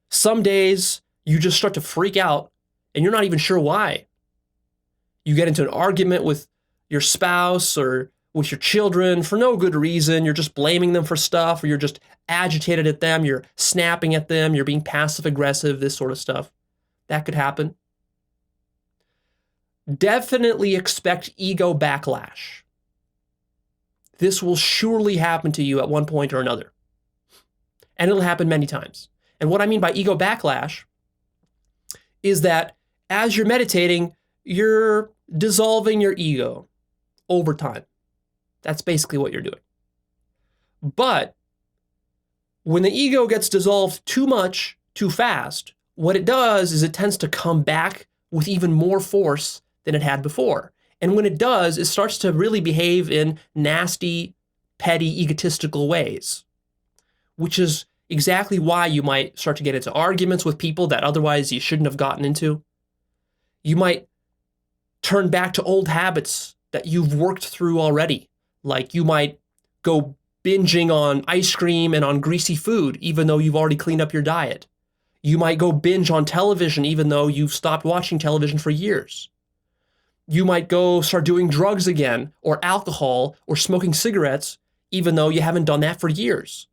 Some days you just start to freak out and you're not even sure why. You get into an argument with your spouse or with your children for no good reason. You're just blaming them for stuff, or you're just agitated at them. You're snapping at them. You're being passive aggressive, this sort of stuff. That could happen. Definitely expect ego backlash. This will surely happen to you at one point or another. And it'll happen many times. And what I mean by ego backlash is that as you're meditating, you're dissolving your ego over time. That's basically what you're doing. But when the ego gets dissolved too much, too fast, what it does is it tends to come back with even more force than it had before. And when it does, it starts to really behave in nasty, petty, egotistical ways, which is exactly why you might start to get into arguments with people that otherwise you shouldn't have gotten into. You might turn back to old habits that you've worked through already. Like you might go binging on ice cream and on greasy food, even though you've already cleaned up your diet. You might go binge on television, even though you've stopped watching television for years. You might go start doing drugs again, or alcohol, or smoking cigarettes, even though you haven't done that for years.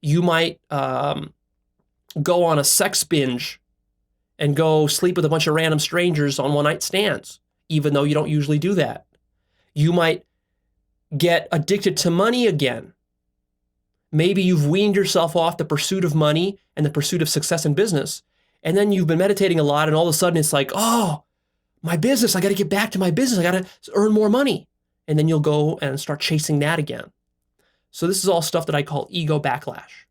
You might go on a sex binge and go sleep with a bunch of random strangers on one-night stands, even though you don't usually do that. You might get addicted to money again. Maybe you've weaned yourself off the pursuit of money and the pursuit of success in business, and then you've been meditating a lot, and all of a sudden it's like, oh, my business, I got to get back to my business. I got to earn more money. And then you'll go and start chasing that again. So this is all stuff that I call ego backlash.